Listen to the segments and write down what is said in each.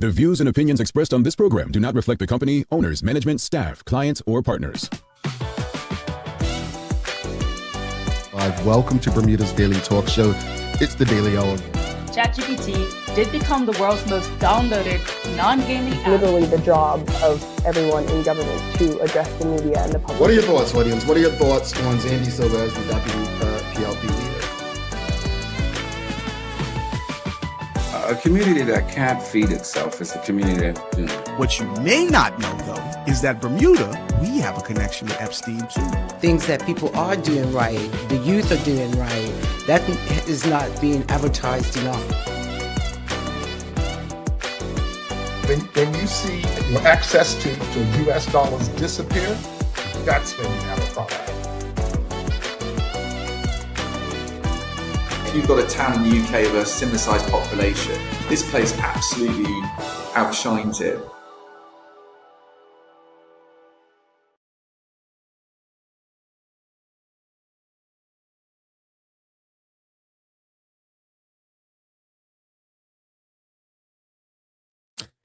The views and opinions expressed on this program do not reflect the company, owners, management, staff, clients, or partners. Welcome to Bermuda's Daily Talk Show. It's the Daily Hour. ChatGPT did become the world's most downloaded non-gaming app. Literally the job of everyone in government to address the media and the public. What are your thoughts, audience? What are your thoughts on Zandy Silva as the deputy PLP leader? A community that can't feed itself is a community that's doomed. What you may not know, though, is that Bermuda, we have a connection with Epstein, too. Things that people are doing right, the youth are doing right, that is not being advertised enough. When you see your access to US dollars disappear, that's when you have a problem. You've got a town in the UK with a similar sized population. This place absolutely outshines it.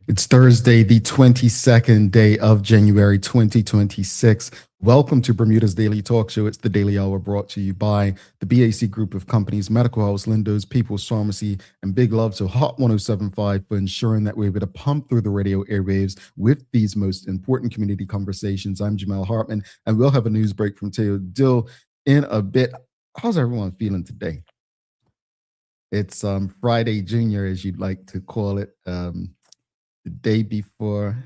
It's Thursday, the 22nd day of January 2026. Welcome to Bermuda's Daily Talk Show. It's the Daily Hour brought to you by the BEDC group of companies, Medical House, Lindo's, People's Pharmacy, and big love to Hot 1075 for ensuring that we're able to pump through the radio airwaves with these most important community conversations. I'm Jamal Hartman, and we'll have a news break from Teo Dill in a bit. How's everyone feeling today? It's Friday Junior, as you'd like to call it. The day before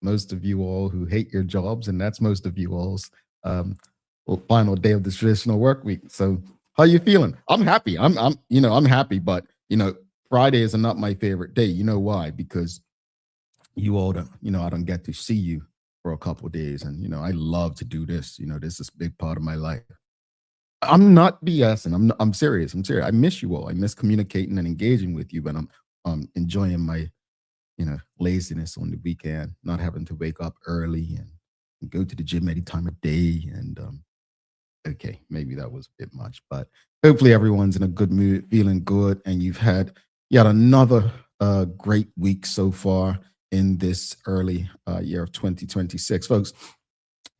most of you all who hate your jobs, and that's most of you all's final day of the traditional work week. So how you feeling? I'm happy. I'm happy, but Fridays are not my favorite day. You know why? Because you all don't, I don't get to see you for a couple of days. And I love to do this. This is a big part of my life. I'm not BSing. I'm serious. I miss you all. I miss communicating and engaging with you, but I'm enjoying my laziness on the weekend, not having to wake up early and go to the gym any time of day. And okay, maybe that was a bit much, but hopefully everyone's in a good mood, feeling good, and you've had yet another great week so far in this early year of 2026. Folks,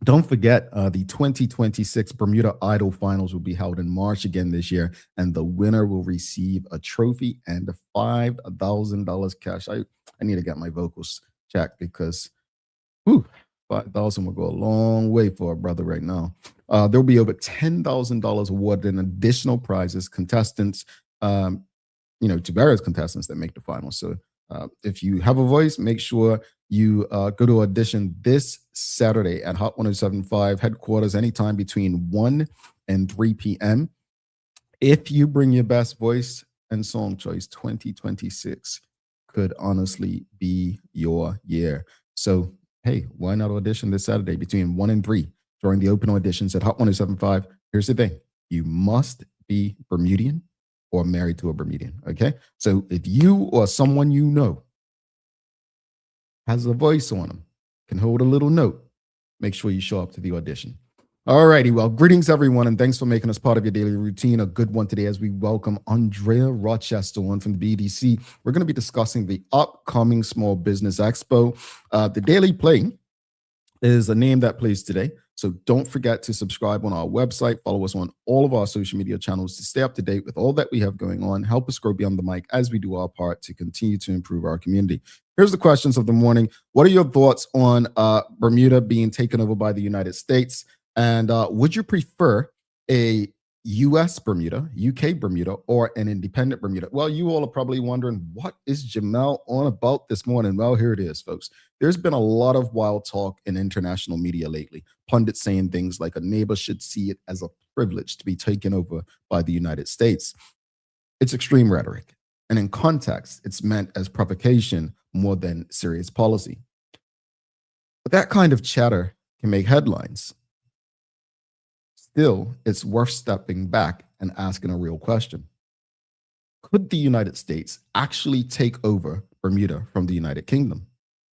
don't forget the 2026 Bermuda Idol Finals will be held in March again this year, and the winner will receive a trophy and $5,000 cash. I need to get my vocals checked because 5,000 will go a long way for a brother right now. There'll be over $10,000 awarded in additional prizes, contestants, to various contestants that make the final. So if you have a voice, make sure you go to audition this Saturday at Hot 1075 headquarters anytime between 1 and 3 p.m. If you bring your best voice and song choice, 2026 could honestly be your year. So, hey, why not audition this Saturday between 1 and 3 during the open auditions at Hot 1075? Here's the thing. You must be Bermudian or married to a Bermudian, okay? So if you or someone you know has a voice on them, can hold a little note, make sure you show up to the audition. All righty, well, greetings everyone, and thanks for making us part of your daily routine. A good one today as we welcome Ondreya Rochester on from the BEDC. We're going to be discussing the upcoming Small Business Expo. The Daily Play is a name that plays today. So don't forget to subscribe on our website, follow us on all of our social media channels to stay up to date with all that we have going on. Help us grow beyond the mic as we do our part to continue to improve our community. Here's the questions of the morning. What are your thoughts on Bermuda being taken over by the United States? And would you prefer a U.S. Bermuda, UK Bermuda, or an independent Bermuda? Well, you all are probably wondering, what is Jamal on about this morning? Well, here it is, folks. There's been a lot of wild talk in international media lately. Pundits saying things like a neighbor should see it as a privilege to be taken over by the United States. It's extreme rhetoric. And in context, it's meant as provocation more than serious policy. But that kind of chatter can make headlines. Still, it's worth stepping back and asking a real question. Could the United States actually take over Bermuda from the United Kingdom?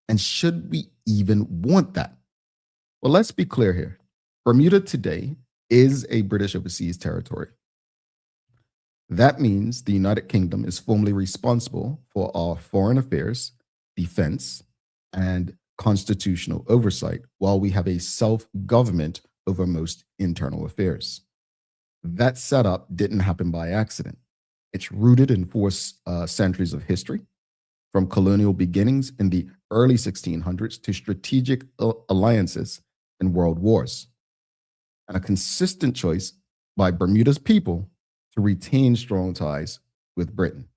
And should we even want that? Well, let's be clear here. Bermuda today is a British overseas territory. That means the United Kingdom is formally responsible for our foreign affairs defense, and constitutional oversight, while we have a self-government over most internal affairs. That setup didn't happen by accident. It's rooted in 4 centuries of history, from colonial beginnings in the early 1600s to strategic alliances and world wars, and a consistent choice by Bermuda's people to retain strong ties with Britain.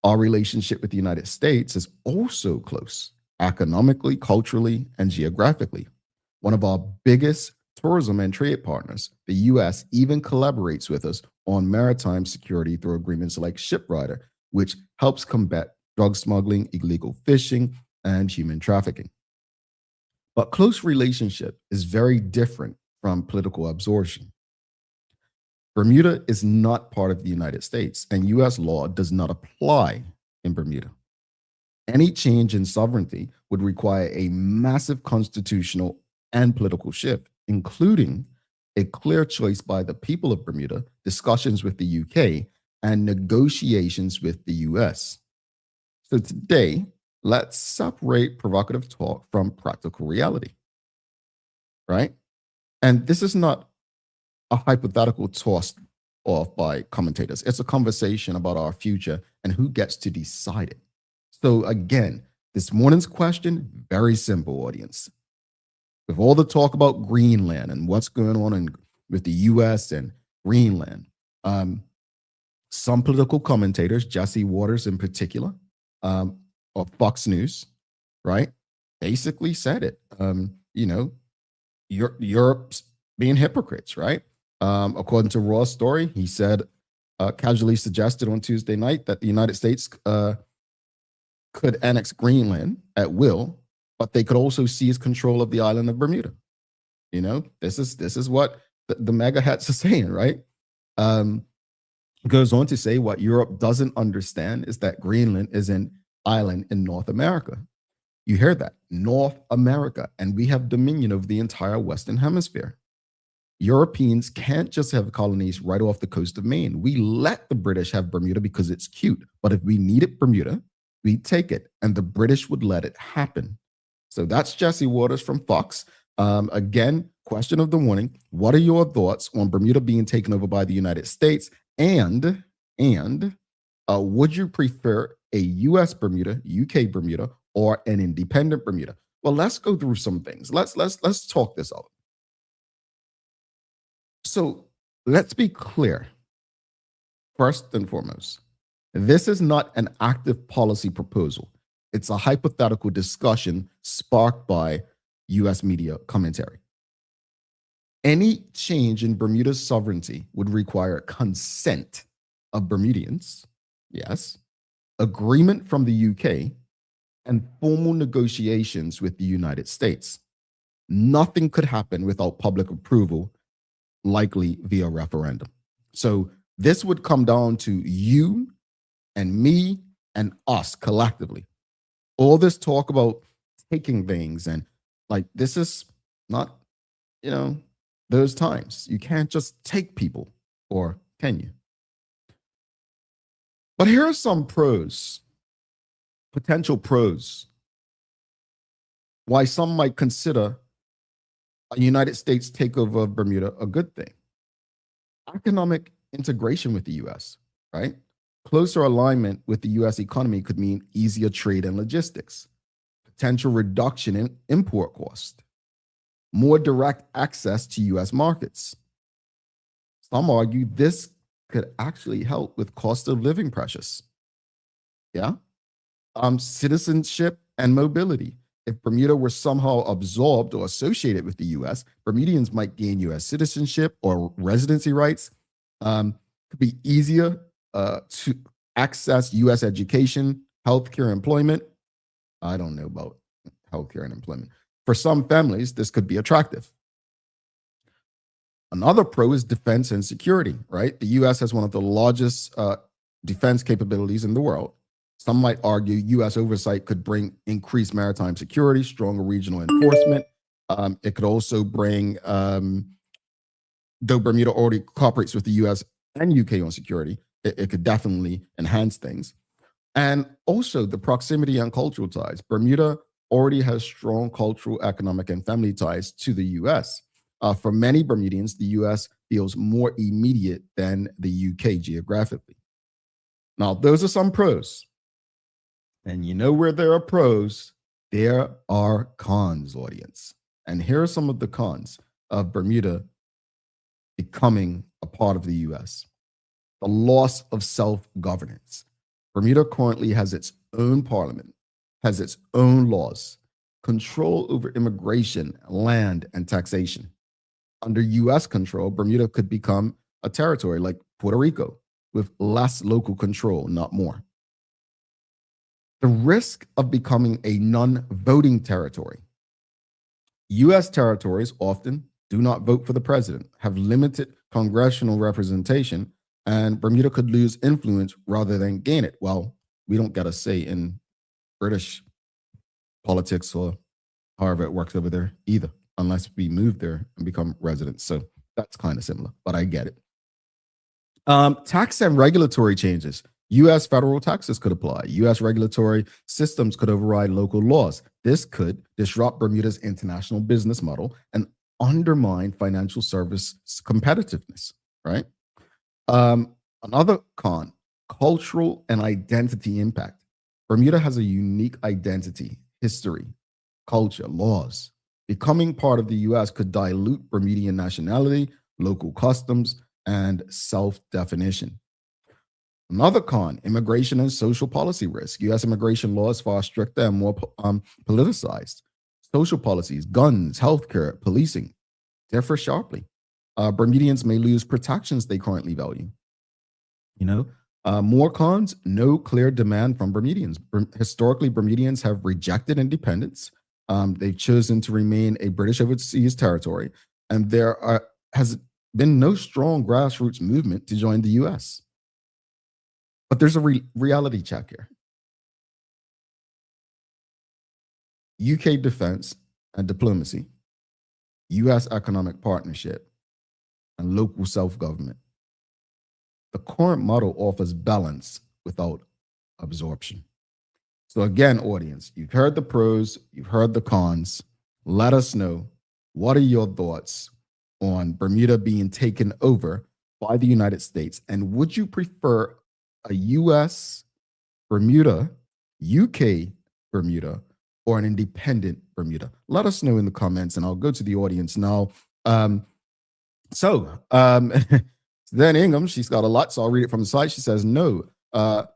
Our relationship with the United States is also close, economically, culturally, and geographically. One of our biggest tourism and trade partners, the US, even collaborates with us on maritime security through agreements like Shiprider, which helps combat drug smuggling, illegal fishing, and human trafficking. But close relationship is very different from political absorption. Bermuda is not part of the United States, and US law does not apply in Bermuda. Any change in sovereignty would require a massive constitutional and political shift, including a clear choice by the people of Bermuda, discussions with the UK, and negotiations with the US. So today, let's separate provocative talk from practical reality, right? And this is not a hypothetical tossed off by commentators. It's a conversation about our future and who gets to decide it. So again, this morning's question, very simple, audience. With all the talk about Greenland and what's going on with the US and Greenland, some political commentators, Jesse Waters in particular, of Fox News, right, basically said it. Europe's being hypocrites, right? According to Raw's story, he said, casually suggested on Tuesday night that the United States could annex Greenland at will, but they could also seize control of the island of Bermuda. This is what the mega hats are saying, right? Goes on to say what Europe doesn't understand is that Greenland is an island in North America. You hear that, North America, and we have dominion over the entire Western Hemisphere. Europeans can't just have colonies right off the coast of Maine. We let the British have Bermuda because it's cute, but if we needed Bermuda, we'd take it, and the British would let it happen. So that's Jesse Waters from Fox. Again, question of the morning, what are your thoughts on Bermuda being taken over by the United States? And would you prefer a US Bermuda, UK Bermuda, or an independent Bermuda? Well, let's go through some things. Let's talk this out. So let's be clear. First and foremost, this is not an active policy proposal. It's a hypothetical discussion sparked by US media commentary. Any change in Bermuda's sovereignty would require consent of Bermudians, yes, agreement from the UK, and formal negotiations with the United States. Nothing could happen without public approval, likely via referendum. So this would come down to you and me and us collectively. All this talk about taking things and this is not, those times. You can't just take people, or can you? But here are some pros, potential pros, why some might consider a United States takeover of Bermuda a good thing. Economic integration with the US, right? Closer alignment with the US economy could mean easier trade and logistics, potential reduction in import cost, more direct access to US markets. Some argue this could actually help with cost of living pressures. Yeah. Citizenship and mobility. If Bermuda were somehow absorbed or associated with the US, Bermudians might gain US citizenship or residency rights. Could be easier to access US education, healthcare, employment. I don't know about healthcare and employment. For some families, this could be attractive. Another pro is defense and security, right? The US has one of the largest defense capabilities in the world. Some might argue US oversight could bring increased maritime security, stronger regional enforcement. It could also bring, though Bermuda already cooperates with the US and UK on security, it could definitely enhance things. And also the proximity and cultural ties. Bermuda already has strong cultural, economic, and family ties to the US. For many Bermudians, the US feels more immediate than the UK geographically. Now, those are some pros. And you know where there are pros, there are cons, audience. And here are some of the cons of Bermuda becoming a part of the US. The loss of self-governance. Bermuda currently has its own parliament, has its own laws, control over immigration, land, and taxation. Under US control, Bermuda could become a territory like Puerto Rico with less local control, not more. The risk of becoming a non-voting territory. US territories often do not vote for the president, have limited congressional representation, and Bermuda could lose influence rather than gain it. Well, we don't get a say in British politics or however it works over there either, unless we move there and become residents. So that's kind of similar, but I get it. Tax and regulatory changes. US federal taxes could apply. US regulatory systems could override local laws. This could disrupt Bermuda's international business model and undermine financial service competitiveness, right? Another con, cultural and identity impact. Bermuda has a unique identity, history, culture, laws. Becoming part of the US could dilute Bermudian nationality, local customs, and self-definition. Another con, immigration and social policy risk. US immigration laws far stricter and more politicized. Social policies, guns, healthcare, policing differ sharply. Bermudians may lose protections they currently value. More cons, no clear demand from Bermudians. Historically, Bermudians have rejected independence. They've chosen to remain a British overseas territory, and there has been no strong grassroots movement to join the US. But there's a reality check here. UK defense and diplomacy, US economic partnership, and local self-government. The current model offers balance without absorption. So again, audience, you've heard the pros, you've heard the cons. Let us know, what are your thoughts on Bermuda being taken over by the United States? And would you prefer a US Bermuda, UK Bermuda, or an independent Bermuda? Let us know in the comments, and I'll go to the audience now. Then Ingham, she's got a lot, so I'll read it from the side. She says, no,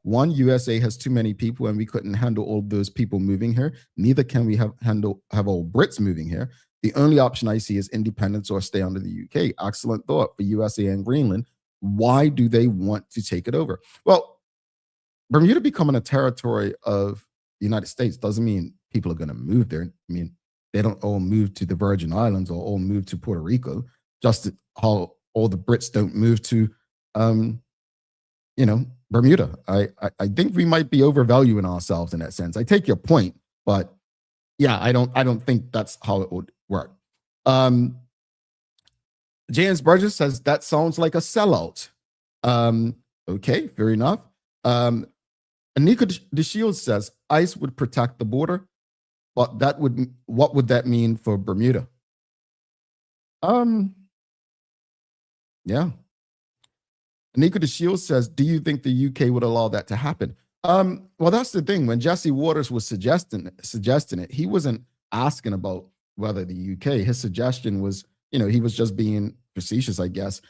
one, USA has too many people and we couldn't handle all those people moving here. Neither can we have all Brits moving here. The only option I see is independence or stay under the UK. Excellent thought for USA and Greenland. Why do they want to take it over? Well, Bermuda becoming a territory of the United States doesn't mean people are going to move there. I mean, they don't all move to the Virgin Islands or all move to Puerto Rico, just how all the Brits don't move to, Bermuda. I think we might be overvaluing ourselves in that sense. I take your point, but yeah, I don't think that's how it would work. James Burgess says that sounds like a sellout. Okay, fair enough. Anika DeShields says ICE would protect the border, but what would that mean for Bermuda? Yeah. Anika DeShields says, do you think the UK would allow that to happen? Well, that's the thing. When Jesse Waters was suggesting it, he wasn't asking about whether the UK. His suggestion was, he was just being facetious, I guess.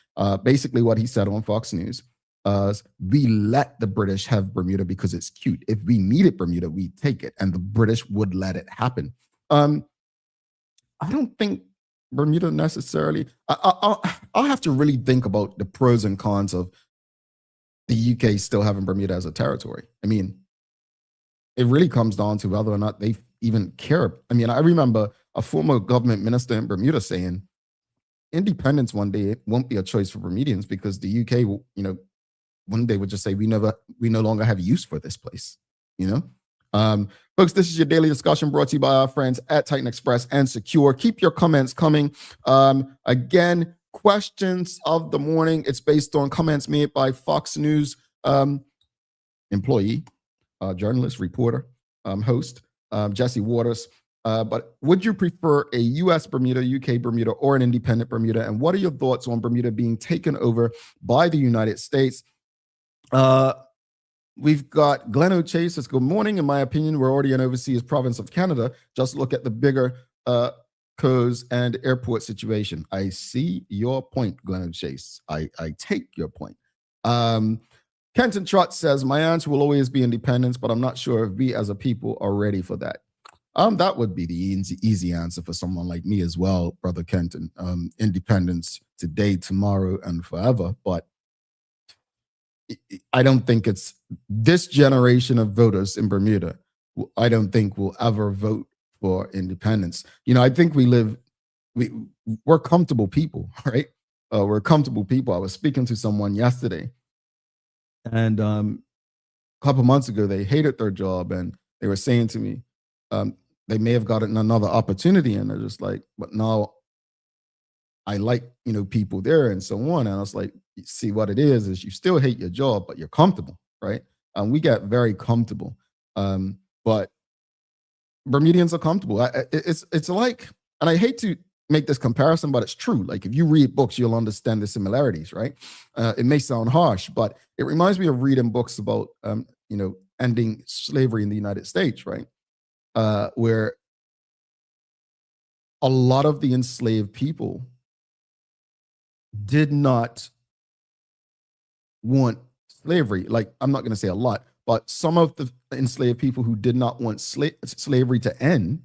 Basically, what he said on Fox News, we let the British have Bermuda because it's cute. If we needed Bermuda, we take it, and the British would let it happen. I don't think Bermuda necessarily. I'll have to really think about the pros and cons of the UK still having Bermuda as a territory. I mean, it really comes down to whether or not they even care. I mean, I remember a former government minister in Bermuda saying, independence one day won't be a choice for Bermudians because the UK will, one day would just say, we no longer have use for this place, Folks, this is your daily discussion brought to you by our friends at Titan Express and Secure. Keep your comments coming. Again, questions of the morning. It's based on comments made by Fox News employee journalist, reporter, host, Jesse Waters. But would you prefer a U.S. Bermuda, UK Bermuda, or an independent Bermuda? And what are your thoughts on Bermuda being taken over by the United States? We've got Glenn O'Chase says, good morning. In my opinion, we're already an overseas province of Canada. Just look at the bigger coast and airport situation. I see your point, Glenn O'Chase. I take your point. Kenton Trott says, my answer will always be independence, but I'm not sure if we as a people are ready for that. That would be the easy answer for someone like me as well, Brother Kenton. Independence today, tomorrow, and forever. But I don't think it's this generation of voters in Bermuda. I don't think will ever vote for independence. You know, I think we're comfortable people, right? We're comfortable people. I was speaking to someone yesterday, and a couple months ago, they hated their job, and they were saying to me, they may have gotten another opportunity, and they're just like, but now I like, people there and so on. And I was like, see, what it is you still hate your job, but you're comfortable, right? We get very comfortable. But Bermudians are comfortable. It's like, and I hate to make this comparison, but it's true. Like if you read books, you'll understand the similarities, right? It may sound harsh, but it reminds me of reading books about, ending slavery in the United States, right? Where a lot of the enslaved people did not want slavery. Like, I'm not going to say a lot, but some of the enslaved people who did not want slavery to end,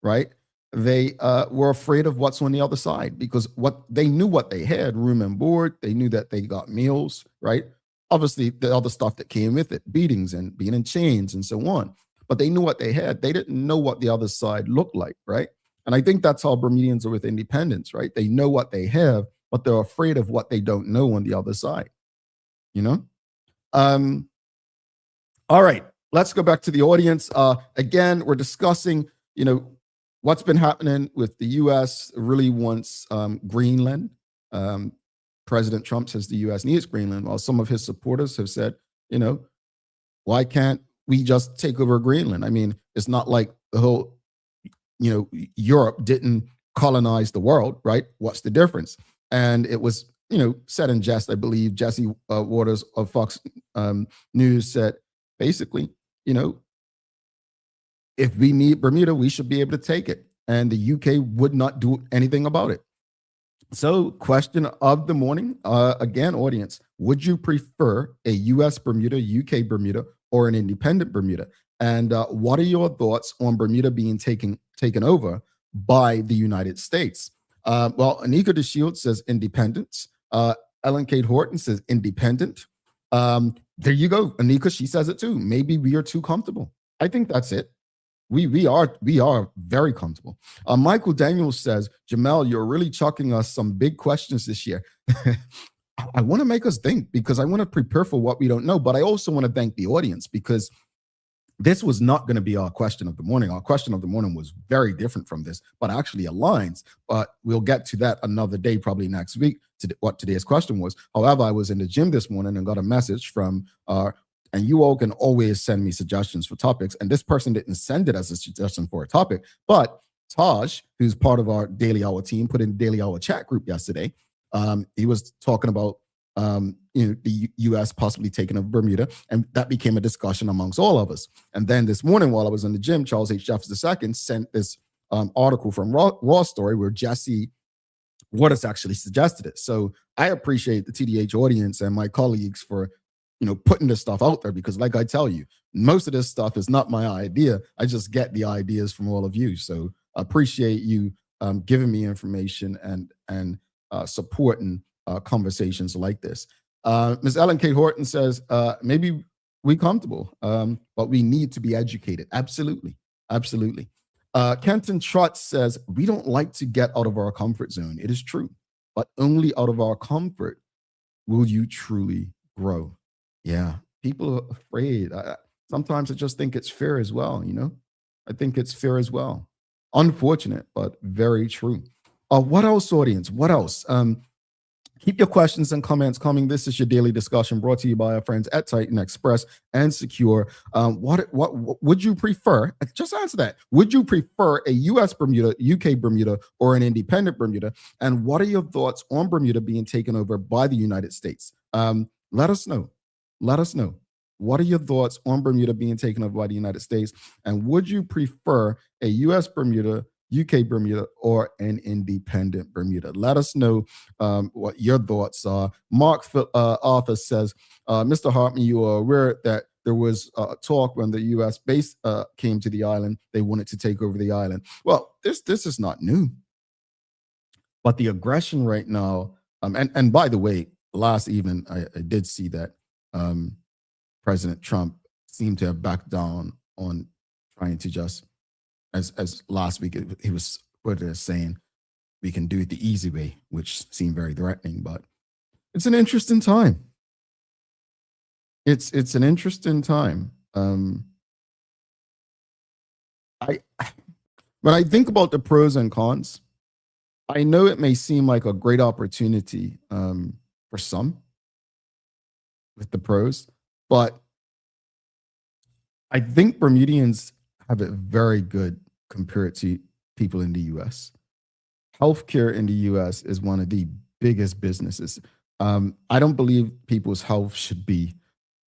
right? They were afraid of what's on the other side, because they knew what they had, room and board. They knew that they got meals, right? Obviously, the other stuff that came with it, beatings and being in chains and so on. But they knew what they had. They didn't know what the other side looked like, right? And I think that's how Bermudians are with independence, right? They know what they have, but they're afraid of what they don't know on the other side, All right, let's go back to the audience. Again, we're discussing, what's been happening with the U.S. really wants Greenland. President Trump says the U.S. needs Greenland, while some of his supporters have said, why can't we just take over Greenland? I mean, it's not like the whole, Europe didn't colonize the world, right? What's the difference? And it was, said in jest, I believe Jesse Waters of Fox News said, basically, if we need Bermuda, we should be able to take it. And the UK would not do anything about it. So question of the morning, again, audience, would you prefer a US Bermuda, UK Bermuda, or an independent Bermuda? And what are your thoughts on Bermuda being taken over by the United States? Well, Anika DeShield says independence. Ellen Kate Horton says independent. There you go, Anika, she says it too. Maybe we are too comfortable. I think that's it. We are very comfortable. Michael Daniels says, Jamel, you're really chucking us some big questions this year. I want to make us think, because I want to prepare for what we don't know, but I also want to thank the audience, because this was not going to be our question of the morning. Our question of the morning was very different from this, but actually aligns. But we'll get to that another day, probably next week, to what today's question was. However, I was in the gym this morning and got a message from and you all can always send me suggestions for topics. And this person didn't send it as a suggestion for a topic, but Taj, who's part of our Daily Hour team, put in the Daily Hour chat group yesterday. He was talking about the U.S. possibly taking over Bermuda, and that became a discussion amongst all of us. And then this morning, while I was in the gym, Charles H. Jeffers II sent this article from Raw Story where Jesse Waters actually suggested it. So I appreciate the TDH audience and my colleagues for putting this stuff out there, because like I tell you, most of this stuff is not my idea. I just get the ideas from all of you. So I appreciate you giving me information and supporting conversations like this. Ms. Ellen K. Horton says, maybe we're comfortable, but we need to be educated. Absolutely. Absolutely. Kenton Trott says, we don't like to get out of our comfort zone. It is true, but only out of our comfort will you truly grow. Yeah, people are afraid. Sometimes I just think it's fear as well, I think it's fear as well. Unfortunate, but very true. What else, audience? What else? Keep your questions and comments coming. This is your daily discussion brought to you by our friends at Titan Express and Secure. What would you prefer? Just answer that. Would you prefer a U.S. Bermuda, UK Bermuda, or an independent Bermuda? And what are your thoughts on Bermuda being taken over by the United States? Let us know. Let us know. What are your thoughts on Bermuda being taken over by the United States? And would you prefer a U.S. Bermuda, UK Bermuda, or an independent Bermuda? Let us know what your thoughts are. Mark Arthur says, Mr. Hartman, you are aware that there was talk when the U.S. base came to the island, they wanted to take over the island. Well, this is not new. But the aggression right now, and by the way, last evening, I did see that President Trump seemed to have backed down on trying to just, as last week he was saying, we can do it the easy way, which seemed very threatening. But it's an interesting time. It's an interesting time. When I think about the pros and cons, I know it may seem like a great opportunity for some with the pros, but I think Bermudians have it very good compared to people in the U.S. Healthcare in the U.S. is one of the biggest businesses. I don't believe people's health should be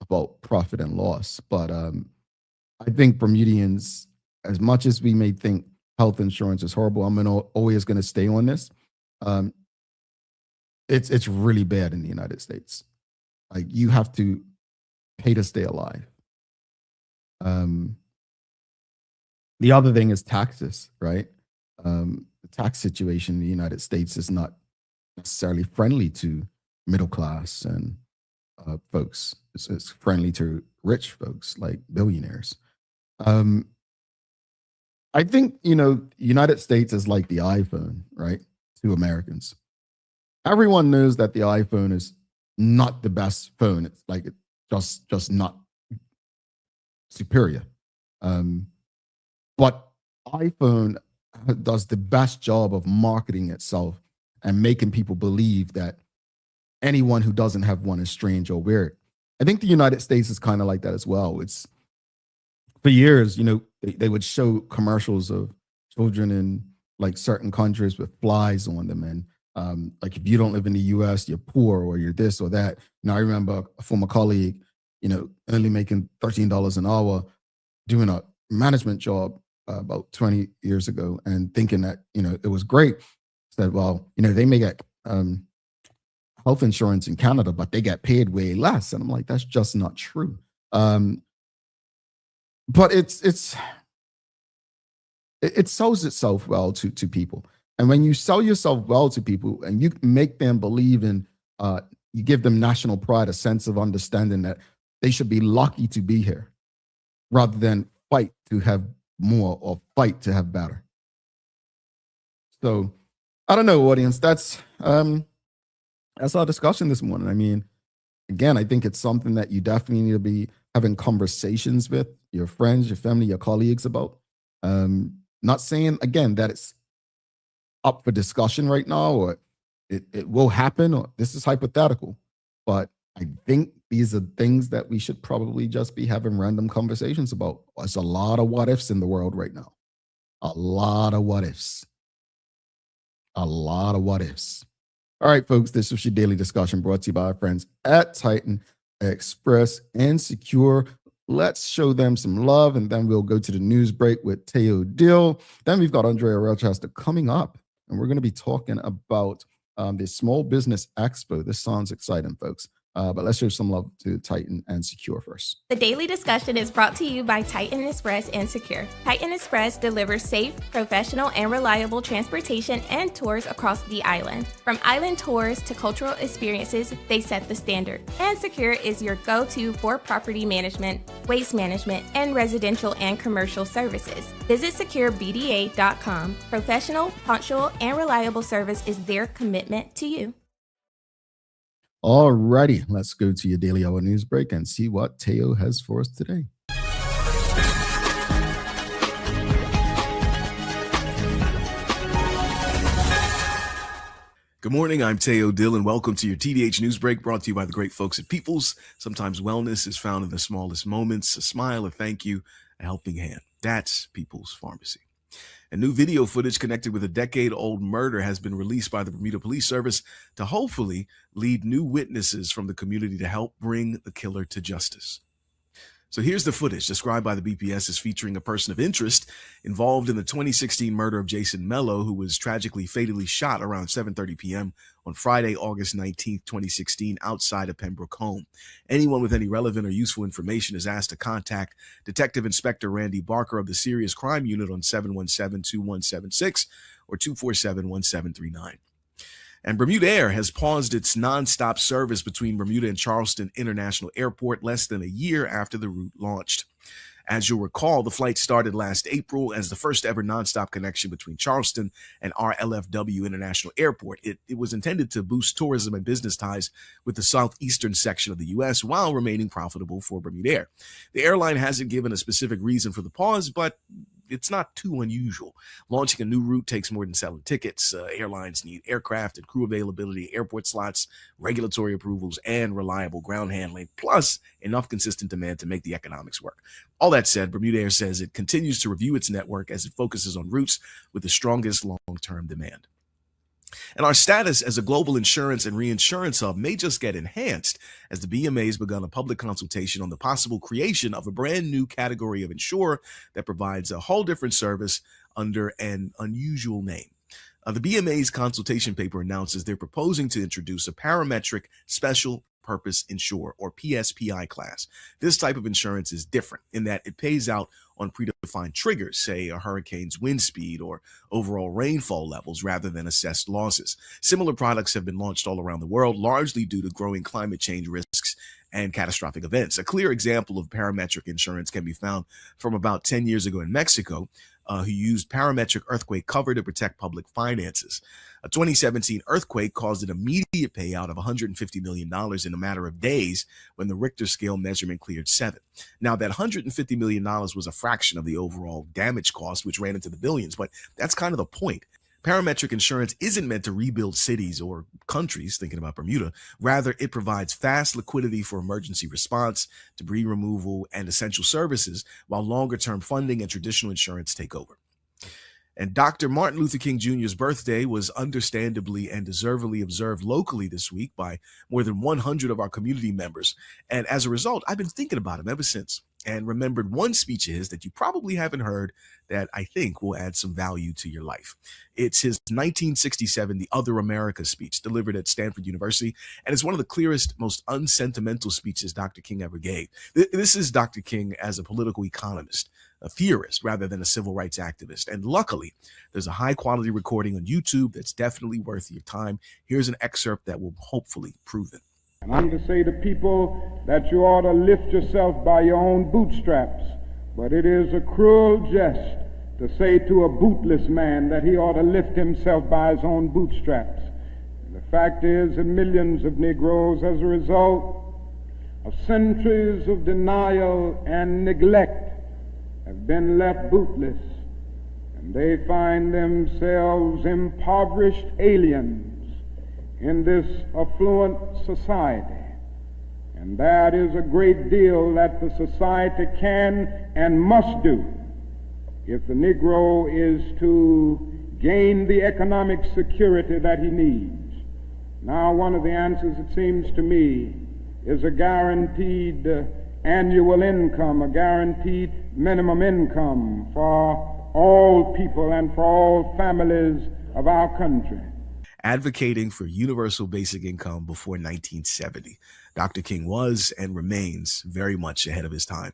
about profit and loss, but I think Bermudians, as much as we may think health insurance is horrible, I'm always going to stay on this. It's really bad in the United States. Like, you have to pay to stay alive. The other thing is taxes, right? The tax situation in the United States is not necessarily friendly to middle class and folks. It's friendly to rich folks like billionaires. I think, United States is like the iPhone, right? To Americans. Everyone knows that the iPhone is not the best phone. It's like it's just not superior. But iPhone does the best job of marketing itself and making people believe that anyone who doesn't have one is strange or weird. I think the United States is kind of like that as well. It's, for years, they would show commercials of children in like certain countries with flies on them. And like, if you don't live in the US, you're poor or you're this or that. I remember a former colleague, only making $13 an hour doing a management job about 20 years ago and thinking that, it was great. Said, well, they may get health insurance in Canada, but they get paid way less. And I'm like, that's just not true. But it sells itself well to people. And when you sell yourself well to people and you make them believe in, you give them national pride, a sense of understanding that they should be lucky to be here rather than fight to have more or fight to have better. So I don't know, audience, that's our discussion this morning. I mean, again, I think it's something that you definitely need to be having conversations with your friends, your family, your colleagues about. Not saying, again, that it's up for discussion right now or it will happen or this is hypothetical. But I think these are things that we should probably just be having random conversations about. There's a lot of what ifs in the world right now. A lot of what ifs. A lot of what ifs. All right, folks, this was your daily discussion brought to you by our friends at Titan Express and Secure. Let's show them some love, and then we'll go to the news break with Teo Dill. Then we've got Ondreya Rochester coming up, and we're going to be talking about the Small Business Expo. This sounds exciting, folks. But let's show some love to Titan and Secure first. The daily discussion is brought to you by Titan Express and Secure. Titan Express delivers safe, professional, and reliable transportation and tours across the island. From island tours to cultural experiences, they set the standard. And Secure is your go-to for property management, waste management, and residential and commercial services. Visit securebda.com. Professional, punctual, and reliable service is their commitment to you. All righty, let's go to your daily hour news break and see what Teo has for us today. Good morning, I'm Teo Dill, and welcome to your TDH News Break, brought to you by the great folks at Peoples. Sometimes wellness is found in the smallest moments: a smile, a thank you, a helping hand. That's Peoples Pharmacy. And new video footage connected with a decade-old murder has been released by the Bermuda Police Service to hopefully lead new witnesses from the community to help bring the killer to justice. So here's the footage described by the BPS as featuring a person of interest involved in the 2016 murder of Jason Mello, who was tragically fatally shot around 7:30 p.m. on Friday, August 19th, 2016, outside of Pembroke home. Anyone with any relevant or useful information is asked to contact Detective Inspector Randy Barker of the Serious Crime Unit on 717-2176 or 247-1739. And Bermuda Air has paused its nonstop service between Bermuda and Charleston International Airport less than a year after the route launched. As you'll recall, the flight started last April as the first ever nonstop connection between Charleston and RLFW International Airport. It was intended to boost tourism and business ties with the southeastern section of the U.S. while remaining profitable for Bermuda Air. The airline hasn't given a specific reason for the pause, but it's not too unusual. Launching a new route takes more than selling tickets. Airlines need aircraft and crew availability, airport slots, regulatory approvals, and reliable ground handling, plus enough consistent demand to make the economics work. All that said, Bermuda Air says it continues to review its network as it focuses on routes with the strongest long-term demand. And our status as a global insurance and reinsurance hub may just get enhanced as the BMA has begun a public consultation on the possible creation of a brand new category of insurer that provides a whole different service under an unusual name. The BMA's consultation paper announces they're proposing to introduce a parametric special purpose insurer, or PSPI class. This type of insurance is different in that it pays out on predefined triggers, say a hurricane's wind speed or overall rainfall levels, rather than assessed losses. Similar products have been launched all around the world, largely due to growing climate change risks and catastrophic events. A clear example of parametric insurance can be found from about 10 years ago in Mexico, who used parametric earthquake cover to protect public finances. A 2017 earthquake caused an immediate payout of $150 million in a matter of days when the Richter scale measurement cleared 7. Now, that $150 million was a fraction of the overall damage cost, which ran into the billions, but that's kind of the point. Parametric insurance isn't meant to rebuild cities or countries, thinking about Bermuda. Rather, it provides fast liquidity for emergency response, debris removal, and essential services, while longer-term funding and traditional insurance take over. And Dr. Martin Luther King Jr.'s birthday was understandably and deservedly observed locally this week by more than 100 of our community members. And as a result, I've been thinking about him ever since and remembered one speech of his that you probably haven't heard that I think will add some value to your life. It's his 1967 The Other America speech delivered at Stanford University, and it's one of the clearest, most unsentimental speeches Dr. King ever gave. This is Dr. King as a political economist, a theorist rather than a civil rights activist. And luckily, there's a high-quality recording on YouTube that's definitely worth your time. Here's an excerpt that will hopefully prove it. And I'm to say to people that you ought to lift yourself by your own bootstraps, but it is a cruel jest to say to a bootless man that he ought to lift himself by his own bootstraps. And the fact is that millions of Negroes, as a result of centuries of denial and neglect, have been left bootless, and they find themselves impoverished aliens in this affluent society. And that is a great deal that the society can and must do if the Negro is to gain the economic security that he needs. Now, one of the answers, it seems to me, is a guaranteed annual income, a guaranteed minimum income for all people and for all families of our country. Advocating for universal basic income before 1970. Dr. King was and remains very much ahead of his time.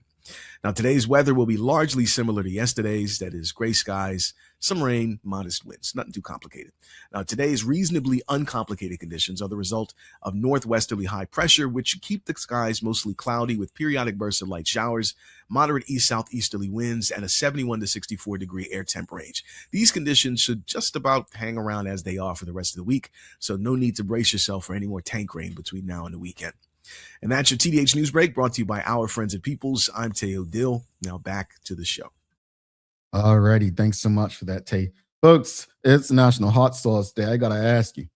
Now, today's weather will be largely similar to yesterday's. That is gray skies, some rain, modest winds, nothing too complicated. Now, today's reasonably uncomplicated conditions are the result of northwesterly high pressure, which keep the skies mostly cloudy with periodic bursts of light showers, moderate east-southeasterly winds, and a 71 to 64 degree air temp range. These conditions should just about hang around as they are for the rest of the week, so no need to brace yourself for any more tank rain between now and the weekend. And that's your TDH News Break, brought to you by our friends at Peoples. I'm Teo Dill. Now back to the show. Alrighty, thanks so much for that, Tay. Folks, it's National Hot Sauce Day. I gotta ask you,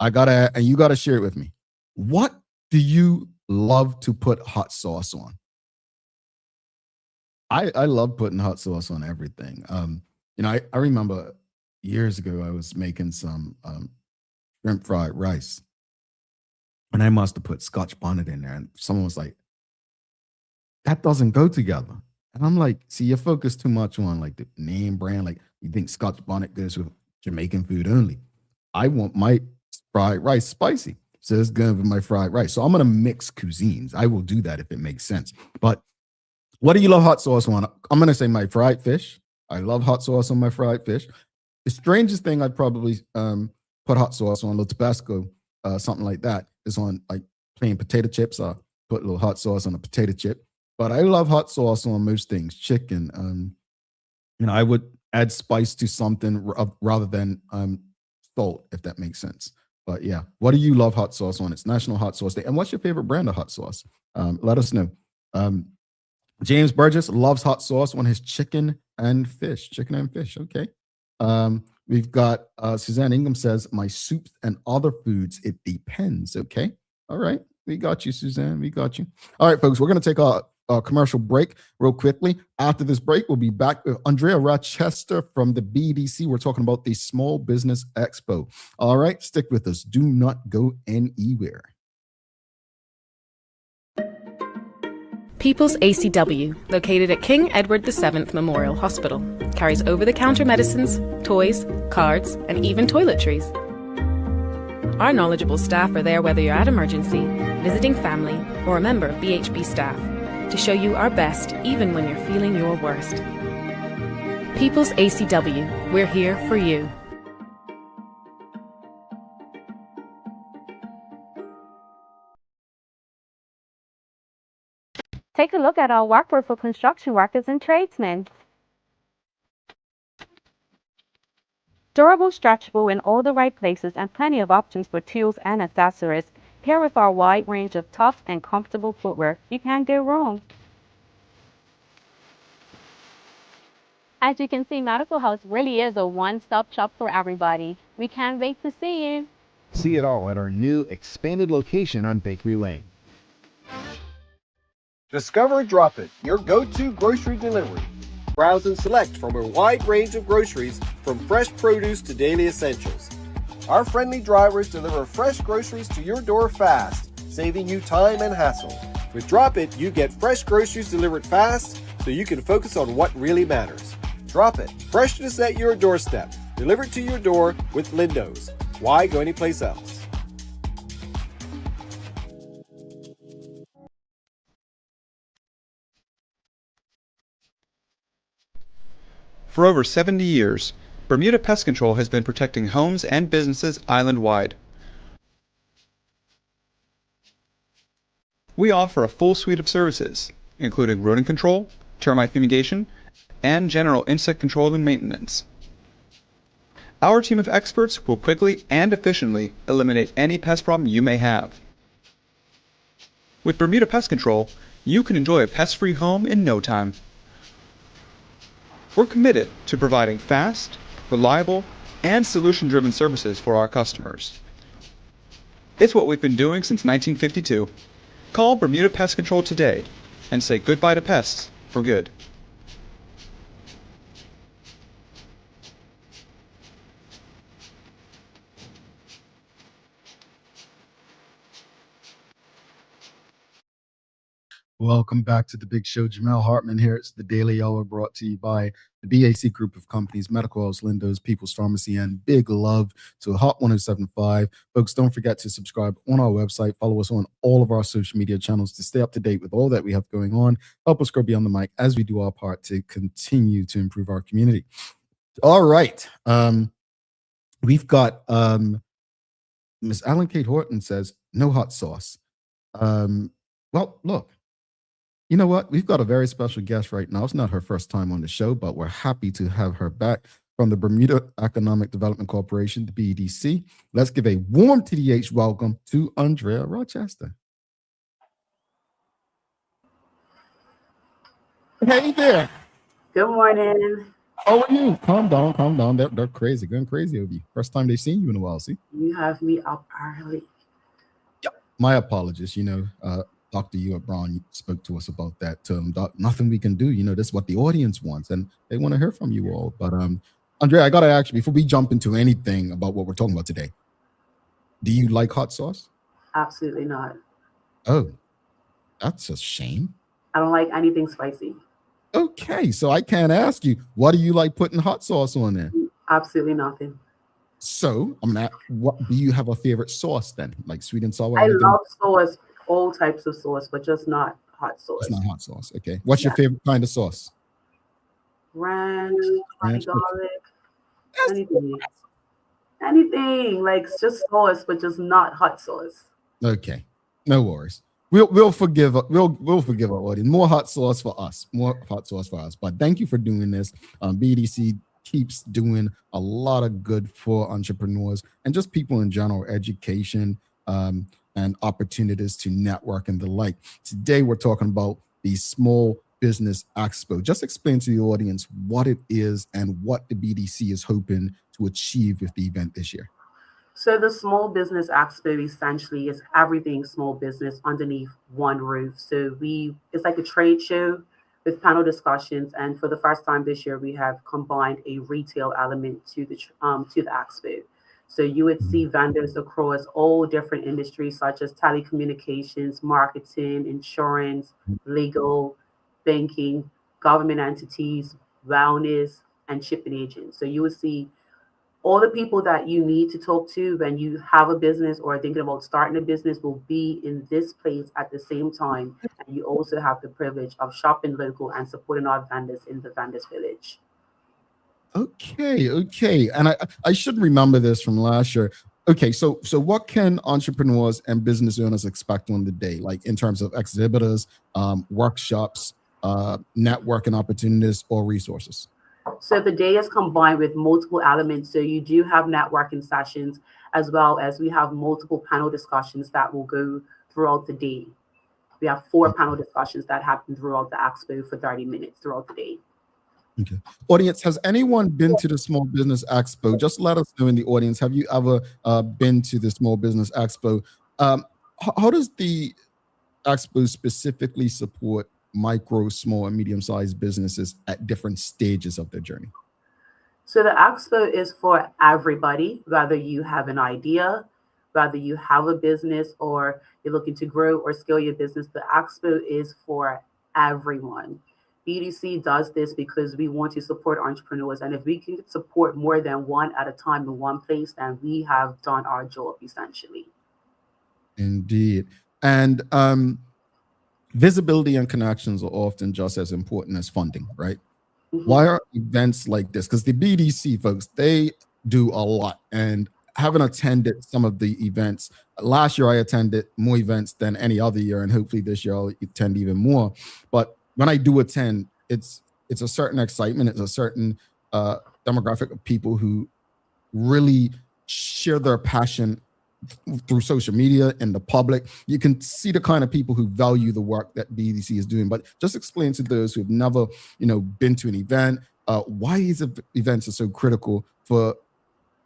and you gotta share it with me. What do you love to put hot sauce on? I love putting hot sauce on everything. I remember years ago I was making some shrimp fried rice, and I must have put Scotch bonnet in there, and someone was like, "That doesn't go together." And I'm like, "See, you're focused too much on like the name brand. Like you think Scotch bonnet goes with Jamaican food only. I want my fried rice spicy, so it's good with my fried rice. So I'm gonna mix cuisines. I will do that if it makes sense. But what do you love hot sauce on? I'm gonna say my fried fish. I love hot sauce on my fried fish. The strangest thing I'd probably put hot sauce on, a little Tabasco, something like that, is on like plain potato chips. I put a little hot sauce on a potato chip. But I love hot sauce on most things. Chicken. I would add spice to something rather than salt, if that makes sense. But yeah, what do you love hot sauce on? It's National Hot Sauce Day. And what's your favorite brand of hot sauce? Let us know. James Burgess loves hot sauce on his chicken and fish. Chicken and fish. Okay. We've got Suzanne Ingham says, my soups and other foods, it depends. Okay. All right. We got you, Suzanne. We got you. All right, folks, we're going to take a commercial break real quickly. After this break, we'll be back with Ondreya Rochester from the BEDC. We're talking about the Small Business Expo. All right. Stick with us. Do not go anywhere. People's ACW, located at King Edward VII Memorial Hospital, carries over-the-counter medicines, toys, cards, and even toiletries. Our knowledgeable staff are there whether you're at emergency, visiting family, or a member of BHB staff, to show you our best even when you're feeling your worst. People's ACW, we're here for you. Take a look at our workboard for construction workers and tradesmen. Durable, stretchable in all the right places, and plenty of options for tools and accessories. Paired with our wide range of tough and comfortable footwear, you can't go wrong. As you can see, Medical House really is a one-stop shop for everybody. We can't wait to see you. See it all at our new expanded location on Bakery Lane. Discover Drop It, your go-to grocery delivery. Browse and select from a wide range of groceries, from fresh produce to daily essentials. Our friendly drivers deliver fresh groceries to your door fast, saving you time and hassle. With Drop It, you get fresh groceries delivered fast so you can focus on what really matters. Drop It, freshness at your doorstep, delivered to your door with Lindo's. Why go anyplace else? For over 70 years, Bermuda Pest Control has been protecting homes and businesses island-wide. We offer a full suite of services, including rodent control, termite fumigation, and general insect control and maintenance. Our team of experts will quickly and efficiently eliminate any pest problem you may have. With Bermuda Pest Control, you can enjoy a pest-free home in no time. We're committed to providing fast, reliable, and solution-driven services for our customers. It's what we've been doing since 1952. Call Bermuda Pest Control today and say goodbye to pests for good. Welcome back to the Big Show. Jamel Hartman here. It's the Daily Hour brought to you by the BAC Group of Companies, Medical House, Lindo's, People's Pharmacy, and big love to Hot 1075. Folks, don't forget to subscribe on our website. Follow us on all of our social media channels to stay up to date with all that we have going on. Help us grow beyond the mic as we do our part to continue to improve our community. All right. We've got Miss Alan Kate Horton says, no hot sauce. Well, look. You know what? We've got a very special guest right now. It's not her first time on the show, but we're happy to have her back from the Bermuda Economic Development Corporation, the BEDC. Let's give a warm TDH welcome to Ondreya Rochester. Hey there. Good morning. How are you? Calm down, calm down. They're crazy, going crazy over you. First time they've seen you in a while. See, You have me up early. my apologies. Dr. Ewart Brown spoke to us about that. Nothing we can do. This is what the audience wants, and they want to hear from you all. But Ondreya, I gotta ask you before we jump into anything about what we're talking about today. Do you like hot sauce? Absolutely not. Oh, that's a shame. I don't like anything spicy. Okay, so I can't ask you, what do you like putting hot sauce on there? Absolutely nothing. So what do you have a favorite sauce then? Like sweet and sour? I love sauce, all types of sauce, but just not hot sauce. It's not hot sauce. Okay. What's your favorite kind of sauce? Ranch, honey garlic, anything. Like just sauce, but just not hot sauce. Okay, no worries. We'll forgive we'll forgive our audience. More hot sauce for us. More hot sauce for us. But thank you for doing this. BEDC keeps doing a lot of good for entrepreneurs and just people in general, education and opportunities to network and the like. Today we're talking about the Small Business Expo. Just explain to the audience what it is and what the BEDC is hoping to achieve with the event this year. So the Small Business Expo essentially is everything small business underneath one roof. So it's like a trade show with panel discussions, and for the first time this year, we have combined a retail element to the expo. So you would see vendors across all different industries such as telecommunications, marketing, insurance, legal, banking, government entities, wellness, and shipping agents. So you would see all the people that you need to talk to when you have a business or are thinking about starting a business will be in this place at the same time. And you also have the privilege of shopping local and supporting our vendors in the vendors village. Okay. And I should remember this from last year. Okay, so what can entrepreneurs and business owners expect on the day, like in terms of exhibitors, workshops, networking opportunities, or resources? So the day is combined with multiple elements. So you do have networking sessions, as well as we have multiple panel discussions that will go throughout the day. We have 4 panel discussions that happen throughout the expo for 30 minutes throughout the day. Okay. Audience, has anyone been to the Small Business Expo? Just let us know in the audience. Have you ever been to the Small Business Expo? How does the expo specifically support micro, small, and medium-sized businesses at different stages of their journey? So the expo is for everybody, whether you have an idea, whether you have a business, or you're looking to grow or scale your business. The expo is for everyone. BEDC does this because we want to support entrepreneurs. And if we can support more than one at a time in one place, then we have done our job, essentially. Indeed. And visibility and connections are often just as important as funding, right? Mm-hmm. Why are events like this? Because the BEDC folks, they do a lot. And having attended some of the events, last year I attended more events than any other year, and hopefully this year I'll attend even more. But when I do attend, it's a certain excitement, it's a certain demographic of people who really share their passion through social media and the public. You can see the kind of people who value the work that BEDC is doing. But just explain to those who have never, been to an event, why these events are so critical for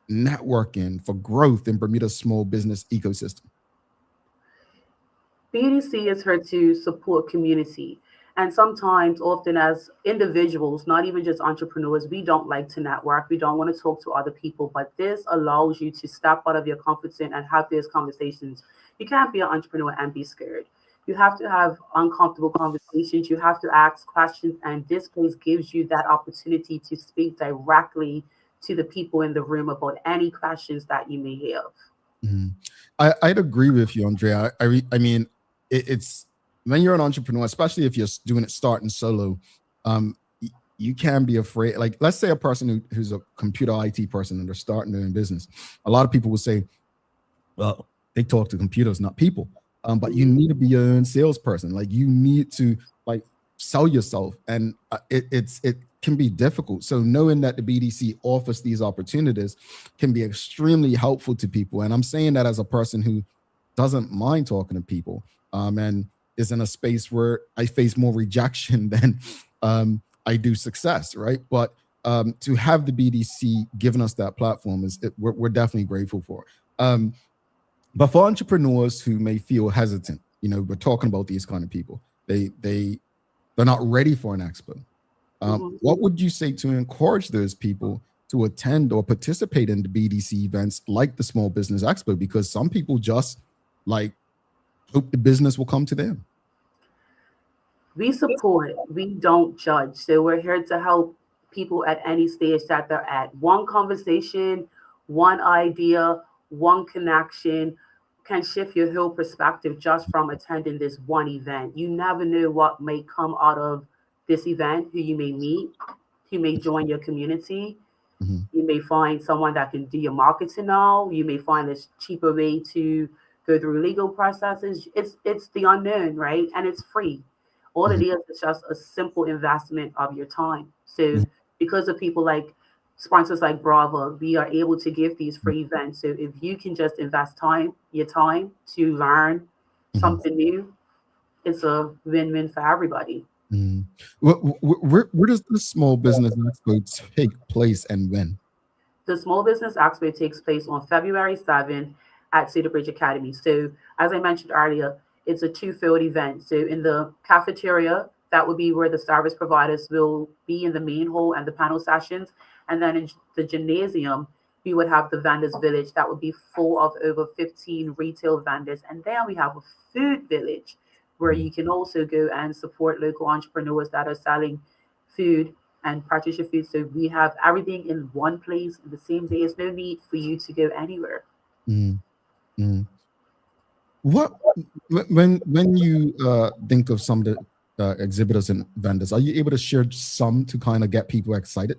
networking, for growth in Bermuda's small business ecosystem. BEDC is here to support community. And sometimes, often as individuals, not even just entrepreneurs, we don't like to network. We don't want to talk to other people, but this allows you to step out of your comfort zone and have these conversations. You can't be an entrepreneur and be scared. You have to have uncomfortable conversations. You have to ask questions. And this place gives you that opportunity to speak directly to the people in the room about any questions that you may have. Mm-hmm. I'd agree with you, Ondreya. I mean, it's when you're an entrepreneur, especially if you're doing it starting solo, you can be afraid. Like, let's say a person who's a computer IT person and they're starting their own business. A lot of people will say, well, they talk to computers, not people. But you need to be your own salesperson. Like, you need to sell yourself, and it can be difficult. So knowing that the BEDC offers these opportunities can be extremely helpful to people. And I'm saying that as a person who doesn't mind talking to people, and is in a space where I face more rejection than I do success, right? But to have the BDC giving us that platform we're definitely grateful for. But for entrepreneurs who may feel hesitant, we're talking about these kind of people. They're not ready for an expo. What would you say to encourage those people to attend or participate in the BDC events like the Small Business Expo? Because some people just hope the business will come to them. We support, we don't judge. So we're here to help people at any stage that they're at. One conversation, one idea, one connection can shift your whole perspective just from attending this one event. You never know what may come out of this event, who you may meet, who may join your community. You may find someone that can do your marketing now. You may find a cheaper way to go through legal processes. It's the unknown, right? And it's free. All it is just a simple investment of your time. So because of people like sponsors like Bravo, we are able to give these free events. So if you can just invest your time to learn something new, it's a win-win for everybody. Where does the Small Business Expo take place and when? The Small Business Expo takes place on February 7th at Cedar Bridge Academy. So as I mentioned earlier, it's a two-field event. So in the cafeteria, that would be where the service providers will be in the main hall and the panel sessions. And then in the gymnasium, we would have the vendors village that would be full of over 15 retail vendors. And then we have a food village where you can also go and support local entrepreneurs that are selling food and purchase your food. So we have everything in one place in the same day. There's no need for you to go anywhere. What when you think of some of the exhibitors and vendors, are you able to share some to kind of get people excited?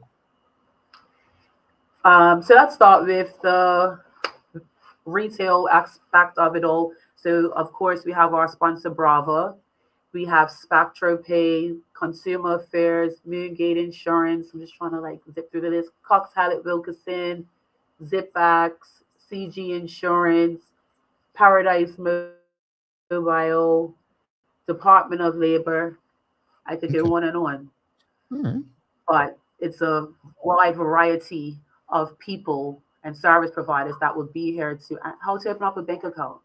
So let's start with the retail aspect of it all. So of course we have our sponsor Brava, we have SpectroPay, Consumer Affairs, Moongate Insurance. I'm just trying to zip through the list. Cox Hallett Wilkerson, Zipax, CG Insurance, Paradise Mobile, Department of Labor. I could go on and on. But it's a wide variety of people and service providers that will be here to how to open up a bank account.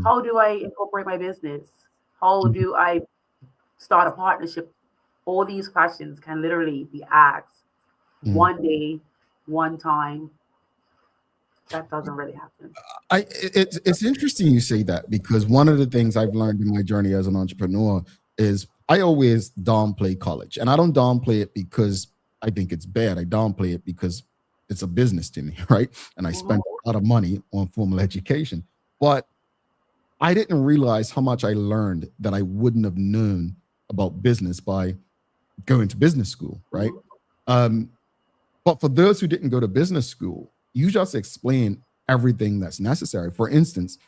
How do I incorporate my business? How do I start a partnership? All these questions can literally be asked one day, one time. That doesn't really happen. It's interesting you say that, because one of the things I've learned in my journey as an entrepreneur is I always downplay college. And I don't downplay it because I think it's bad. I downplay it because it's a business to me, right? And I spent a lot of money on formal education. But I didn't realize how much I learned that I wouldn't have known about business by going to business school, right? But for those who didn't go to business school, you just explain everything that's necessary. For instance,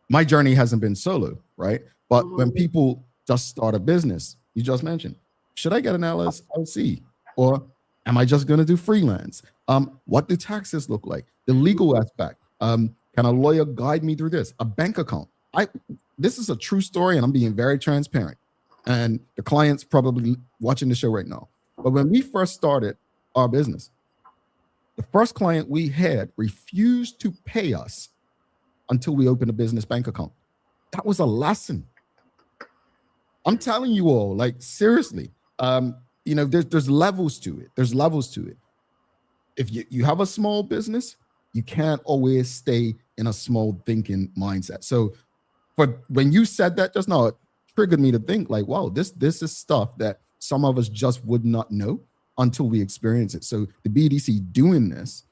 my journey hasn't been solo, right? But when people just start a business, you just mentioned, should I get an LLC? Or am I just going to do freelance? What do taxes look like? The legal aspect. Can a lawyer guide me through this? A bank account. This is a true story, and I'm being very transparent. And the client's probably watching the show right now. But when we first started our business, the first client we had refused to pay us until we opened a business bank account. That was a lesson. I'm telling you all, seriously, there's levels to it. There's levels to it. If you have a small business, you can't always stay in a small thinking mindset. So when you said that just now, it triggered me to think wow, this is stuff that some of us just would not know until we experience it. So the BDC doing this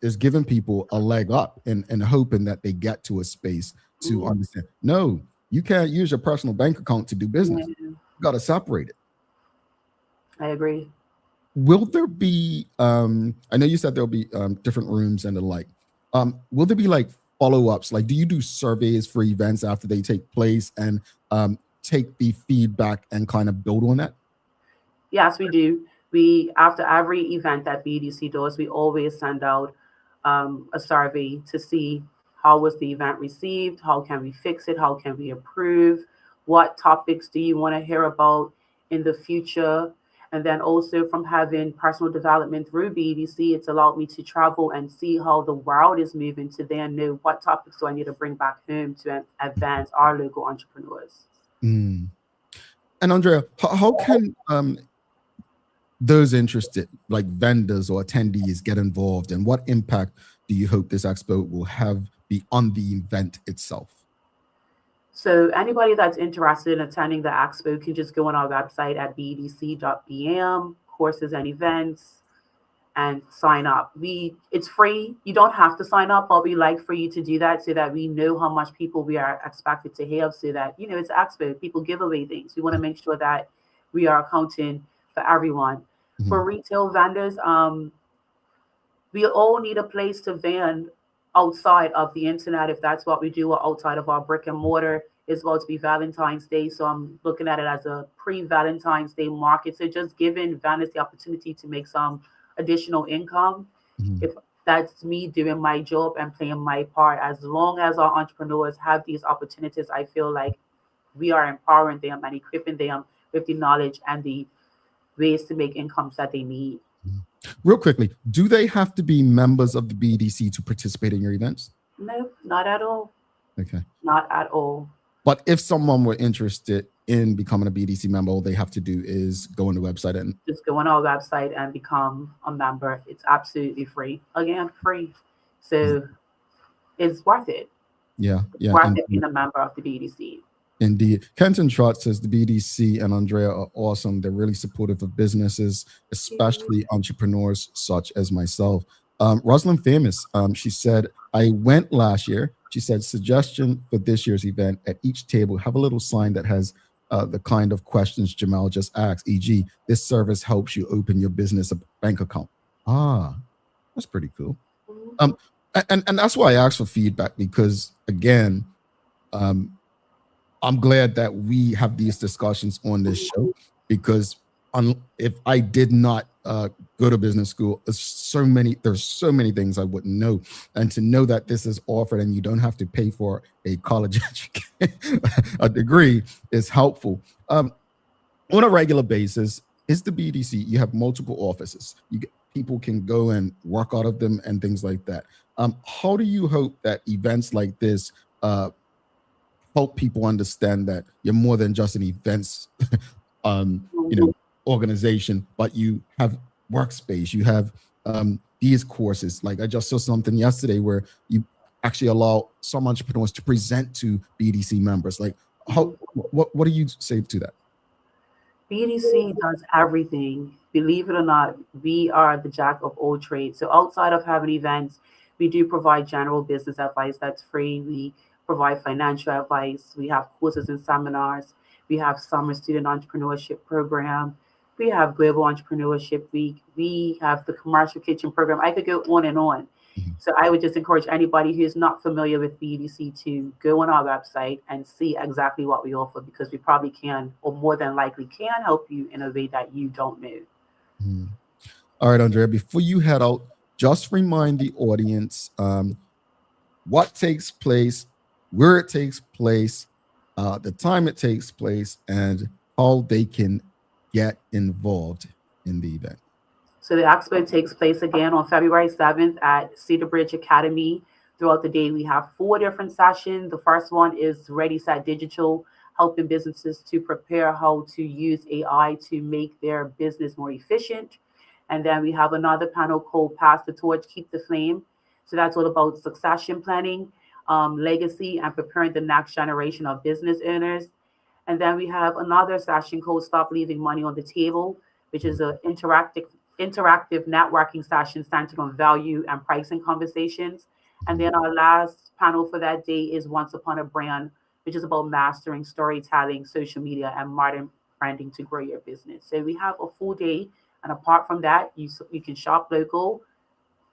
is giving people a leg up and hoping that they get to a space to understand. No, you can't use your personal bank account to do business. You got to separate it. I agree. Will there be, I know you said there'll be different rooms and the like. Will there be follow-ups? Do you do surveys for events after they take place and take the feedback and kind of build on that? Yes, we do. After every event that BDC does, we always send out a survey to see how was the event received, how can we fix it, how can we improve, what topics do you want to hear about in the future. And then also from having personal development through BEDC, it's allowed me to travel and see how the world is moving to then know what topics do I need to bring back home to advance our local entrepreneurs. Mm. And Ondreya, how can those interested, like vendors or attendees, get involved, and what impact do you hope this expo will have on the event itself? So anybody that's interested in attending the expo can just go on our website at bedc.bm, courses and events, and sign up. It's free. You don't have to sign up, but we like for you to do that so that we know how much people we are expected to have, so that, you know, it's expo. People give away things. We want to make sure that we are accounting for everyone. Mm-hmm. For retail vendors, we all need a place to vend outside of the internet, if that's what we do, or outside of our brick and mortar. It's about to be Valentine's Day, so I'm looking at it as a pre-Valentine's Day market. So just giving vendors the opportunity to make some additional income. Mm-hmm. If that's me doing my job and playing my part, as long as our entrepreneurs have these opportunities, I feel like we are empowering them and equipping them with the knowledge and the ways to make incomes that they need. Real quickly, do they have to be members of the BEDC to participate in your events? No, not at all. Okay. Not at all. But if someone were interested in becoming a BEDC member, all they have to do is go on the website and just go on our website and become a member. It's absolutely free. Again, free. So it's worth it. Yeah. It's worth it being a member of the BEDC. Indeed. Kenton Trott says the BEDC and Ondreya are awesome. They're really supportive of businesses, especially entrepreneurs such as myself. Rosalind Famous, she said, I went last year. She said, suggestion for this year's event: at each table, have a little sign that has the kind of questions Jamal just asked, e.g., this service helps you open your business a bank account. Ah, that's pretty cool. And that's why I asked for feedback, because, again, I'm glad that we have these discussions on this show, because if I did not go to business school, there's so many things I wouldn't know. And to know that this is offered and you don't have to pay for a college education, a degree, is helpful. On a regular basis, is the BEDC, you have multiple offices. People can go and work out of them and things like that. How do you hope that events like this help people understand that you're more than just an events organization, but you have workspace, you have these courses? Like, I just saw something yesterday where you actually allow some entrepreneurs to present to BEDC members. Like, what do you say to that? BEDC does everything. Believe it or not, we are the jack of all trades. So outside of having events, we do provide general business advice that's free. We provide financial advice. We have courses and seminars. We have summer student entrepreneurship program. We have global entrepreneurship week. We have the commercial kitchen program. I could go on and on. So I would just encourage anybody who is not familiar with BEDC to go on our website and see exactly what we offer, because we probably can, or more than likely can, help you in a way that you don't know. All right, Ondreya, before you head out, just remind the audience what takes place, where it takes place, the time it takes place, and how they can get involved in the event. So the expo takes place again on February 7th at Cedar Bridge Academy. Throughout the day, we have 4 different sessions. The first one is Ready, Set, Digital, helping businesses to prepare how to use AI to make their business more efficient. And then we have another panel called Pass the Torch, Keep the Flame. So that's all about succession planning, legacy, and preparing the next generation of business owners. And then we have another session called Stop Leaving Money on the Table, which is an interactive networking session centered on value and pricing conversations. And then our last panel for that day is Once Upon a Brand, which is about mastering storytelling, social media, and modern branding to grow your business. So we have a full day. And apart from that, you can shop local,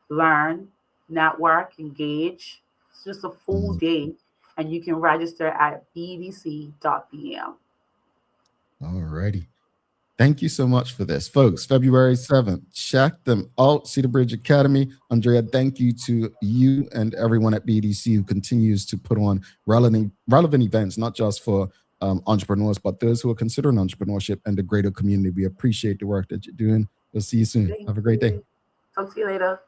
learn, network, engage. It's just a full day. And you can register at bedc.bm. All righty. Thank you so much for this, folks. February 7th, check them out. Cedar Bridge Academy. Ondreya, thank you to you and everyone at BEDC who continues to put on relevant events, not just for entrepreneurs, but those who are considering entrepreneurship and the greater community. We appreciate the work that you're doing. We'll see you soon. Have a great day. Talk to you later.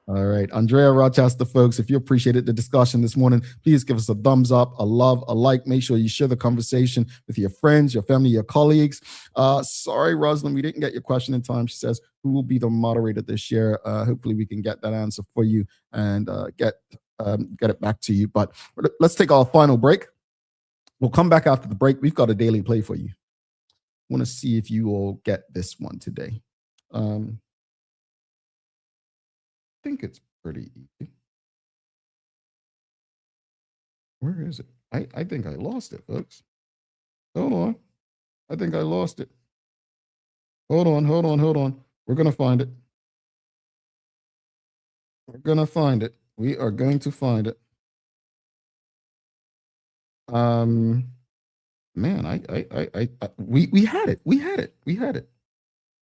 All right. Ondreya Rochester, folks, if you appreciated the discussion this morning, please give us a thumbs up, a love, a like. Make sure you share the conversation with your friends, your family, your colleagues. Sorry, Rosalind, we didn't get your question in time. She says, who will be the moderator this year? Hopefully we can get that answer for you and get it back to you. But let's take our final break. We'll come back after the break. We've got a daily play for you. I want to see if you all get this one today. I think it's pretty easy. Where is it? I think I lost it, folks. Hold on. I think I lost it. Hold on. We're going to find it. We're going to find it. We are going to find it. Man, we had it. We had it.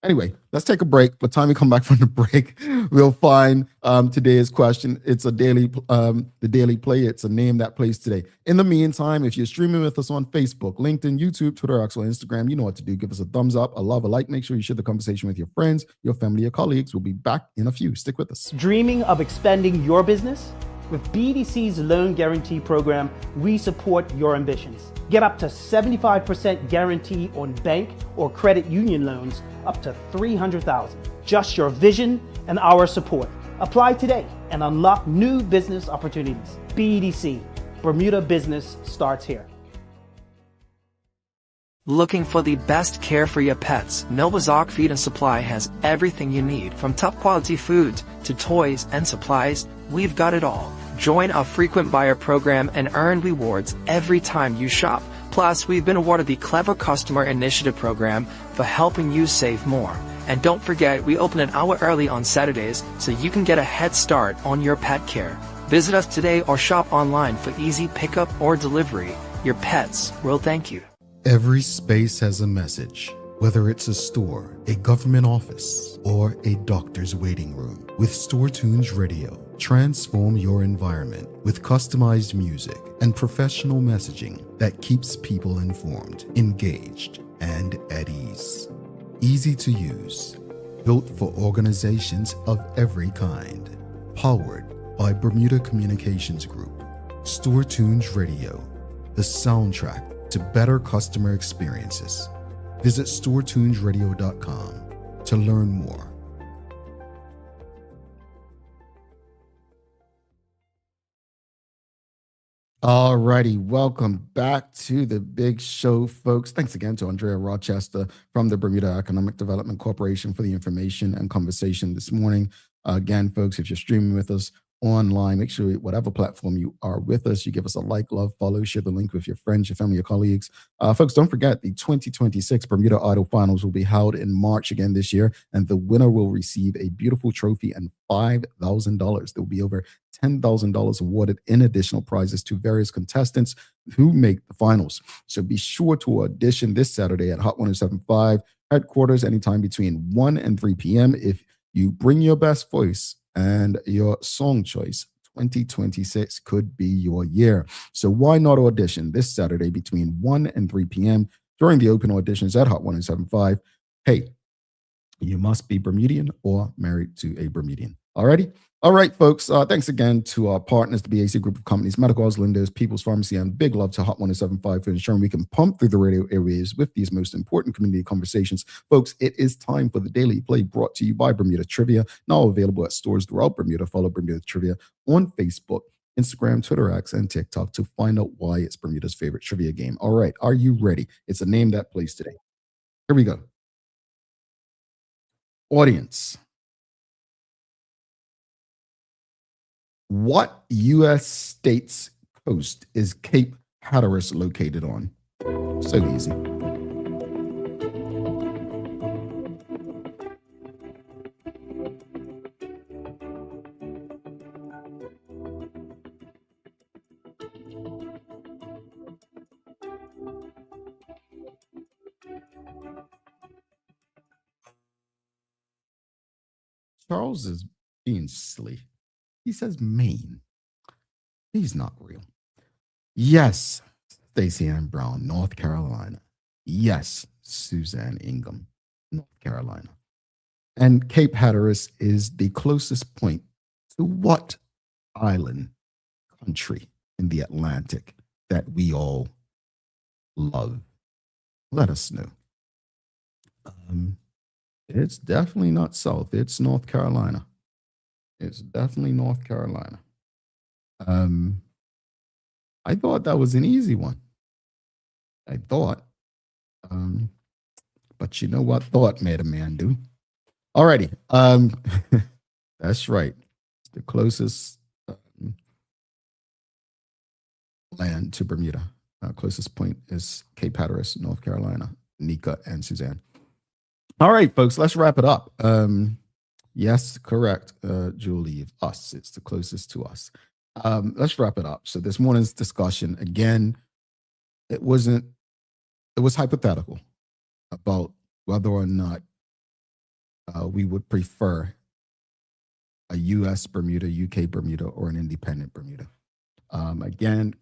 Anyway, let's take a break. By the time we come back from the break, we'll find today's question. It's a daily, the daily play. It's a name that plays today. In the meantime, if you're streaming with us on Facebook, LinkedIn, YouTube, Twitter, X, or Instagram, you know what to do. Give us a thumbs up, a love, a like. Make sure you share the conversation with your friends, your family, your colleagues. We'll be back in a few. Stick with us. Dreaming of expanding your business? With BEDC's Loan Guarantee Program, we support your ambitions. Get up to 75% guarantee on bank or credit union loans up to $300,000. Just your vision and our support. Apply today and unlock new business opportunities. BEDC, Bermuda Business starts here. Looking for the best care for your pets? Novazok Feed and Supply has everything you need, from top quality foods to toys and supplies. We've got it all. Join our frequent buyer program and earn rewards every time you shop. Plus, we've been awarded the Clever Customer Initiative program for helping you save more. And don't forget, we open an hour early on Saturdays so you can get a head start on your pet care. Visit us today or shop online for easy pickup or delivery. Your pets will thank you. Every space has a message, whether it's a store, a government office, or a doctor's waiting room. With Store Tunes Radio, transform your environment with customized music and professional messaging that keeps people informed, engaged, and at ease. Easy to use, built for organizations of every kind. Powered by Bermuda Communications Group. Store Tunes Radio, the soundtrack to better customer experiences. Visit storetunesradio.com to learn more. All righty, welcome back to the big show, folks. Thanks again to Ondreya Rochester from the Bermuda Economic Development Corporation for the information and conversation this morning. Again, folks, if you're streaming with us online, make sure whatever platform you are with us, you give us a like, love, follow, share the link with your friends, your family, your colleagues. Folks, don't forget the 2026 Bermuda Idol Finals will be held in March again this year, and the winner will receive a beautiful trophy and $5,000. There will be over $10,000 awarded in additional prizes to various contestants who make the finals. So be sure to audition this Saturday at Hot 1075 headquarters anytime between 1 and 3 p.m. If you bring your best voice and your song choice, 2026 could be your year. So why not audition this Saturday between 1 and 3 p.m. during the open auditions at Hot 1075? Hey, you must be Bermudian or married to a Bermudian. Alrighty? All right, folks. Thanks again to our partners, the BAC Group of Companies, Medical House, Lindo's, People's Pharmacy, and big love to Hot 1075 for ensuring we can pump through the radio airwaves with these most important community conversations. Folks, it is time for the Daily Play brought to you by Bermuda Trivia, now available at stores throughout Bermuda. Follow Bermuda Trivia on Facebook, Instagram, Twitter, X, and TikTok to find out why it's Bermuda's favorite trivia game. All right, are you ready? It's a name that plays today. Here we go. Audience. What U.S. state's coast is Cape Hatteras located on? So easy. Charles is being silly. He says Maine. He's not real. Yes, Stacey Ann Brown, North Carolina. Yes, Suzanne Ingham, North Carolina. And Cape Hatteras is the closest point to what island country in the Atlantic that we all love? Let us know. It's definitely not South. It's North Carolina. It's definitely North Carolina. I thought that was an easy one. I thought. But you know what thought made a man do? Alrighty. That's right. The closest land to Bermuda. Closest point is Cape Hatteras, North Carolina. Nika and Suzanne. All right, folks, let's wrap it up. Yes, correct, Julie. Us, it's the closest to us. Let's wrap it up. So this morning's discussion, again, it was hypothetical about whether or not we would prefer a U.S. Bermuda, UK Bermuda, or an independent Bermuda. Again,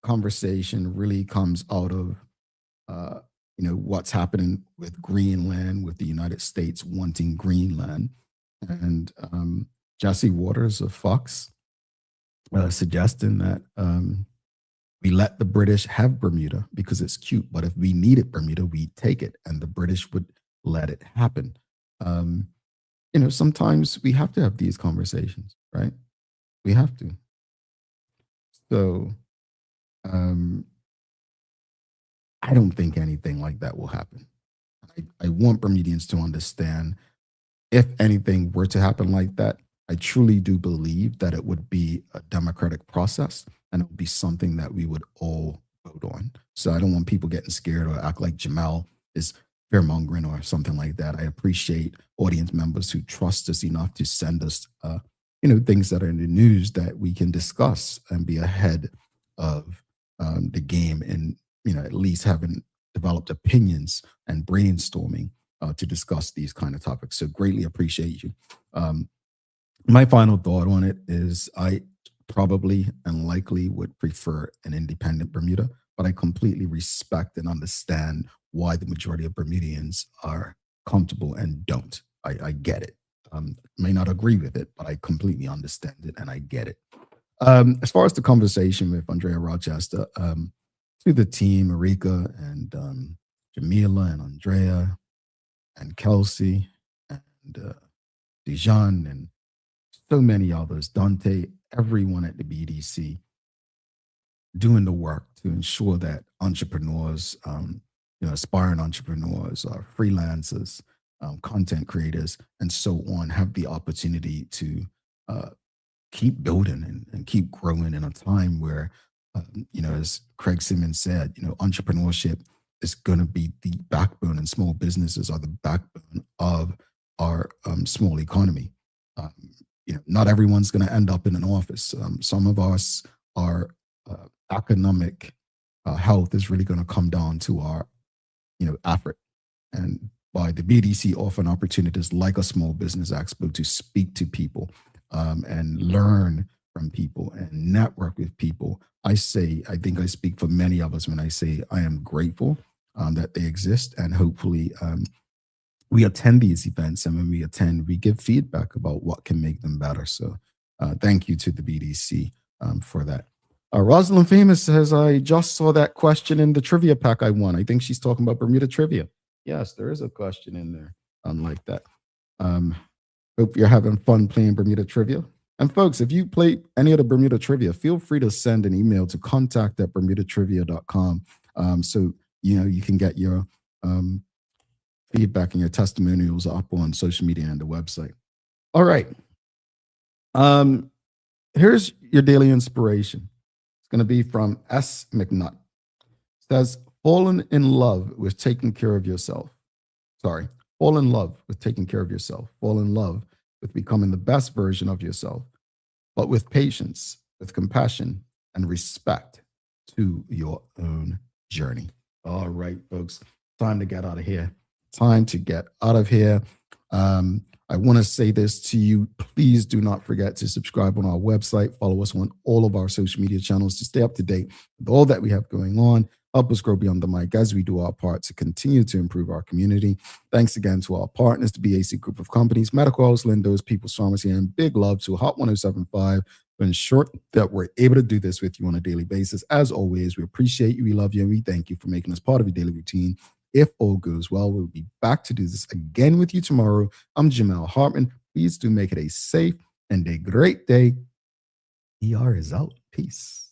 conversation really comes out of what's happening with Greenland, with the United States wanting Greenland, and Jesse Waters of Fox suggesting that we let the British have Bermuda because it's cute, but if we needed Bermuda, we'd take it, and the British would let it happen. Sometimes we have to have these conversations, right? We have to. So I don't think anything like that will happen. I want Bermudians to understand, if anything were to happen like that, I truly do believe that it would be a democratic process, and it would be something that we would all vote on. So I don't want people getting scared or act like Jamal is fear-mongering or something like that. I appreciate audience members who trust us enough to send us, things that are in the news that we can discuss and be ahead of the game, and at least having developed opinions and brainstorming to discuss these kind of topics. So greatly appreciate you. My final thought on it is I probably and likely would prefer an independent Bermuda, but I completely respect and understand why the majority of Bermudians are comfortable and don't. I get it. May not agree with it, but I completely understand it and I get it. As far as the conversation with Ondreya Rochester, to the team, Marika and Jamila and Ondreya and Kelsey and Dijon and so many others, Dante, everyone at the BDC doing the work to ensure that entrepreneurs, aspiring entrepreneurs, freelancers, content creators, and so on have the opportunity to keep building and keep growing in a time where, as Craig Simmons said, entrepreneurship is going to be the backbone, and small businesses are the backbone of our small economy. Not everyone's going to end up in an office. Some of us, our economic health is really going to come down to our, effort. And by the BDC offering opportunities like a Small Business Expo to speak to people and learn from people and network with people, I think I speak for many of us when I say I am grateful that they exist, and hopefully we attend these events, and when we attend, we give feedback about what can make them better. So thank you to the BDC for that. Rosalind Famous says, I just saw that question in the trivia pack I won. I think she's talking about Bermuda trivia. Yes, there is a question in there like that. Hope you're having fun playing Bermuda trivia. And folks, if you play any of the Bermuda trivia, feel free to send an email to contact@bermudatrivia.com so you can get your feedback and your testimonials up on social media and the website. All right. Here's your daily inspiration. It's going to be from S. McNutt. It says, falling in love with taking care of yourself. Sorry. Fall in love with taking care of yourself. Fall in love with becoming the best version of yourself, but with patience, with compassion, and respect to your own journey. All right, folks, time to get out of here. Time to get out of here. I I want to say this to you. Please do not forget to subscribe on our website. Follow us on all of our social media channels to stay up to date with all that we have going on. Help us grow beyond the mic as we do our part to continue to improve our community. Thanks again to our partners, the BAC Group of Companies, Medical House, Lindo's, People's Pharmacy, and big love to Hot 1075 to ensure that we're able to do this with you on a daily basis. As always, we appreciate you, we love you, and we thank you for making us part of your daily routine. If all goes well, we'll be back to do this again with you tomorrow. I'm Jamel Hartman. Please do make it a safe and a great day. ER is out. Peace.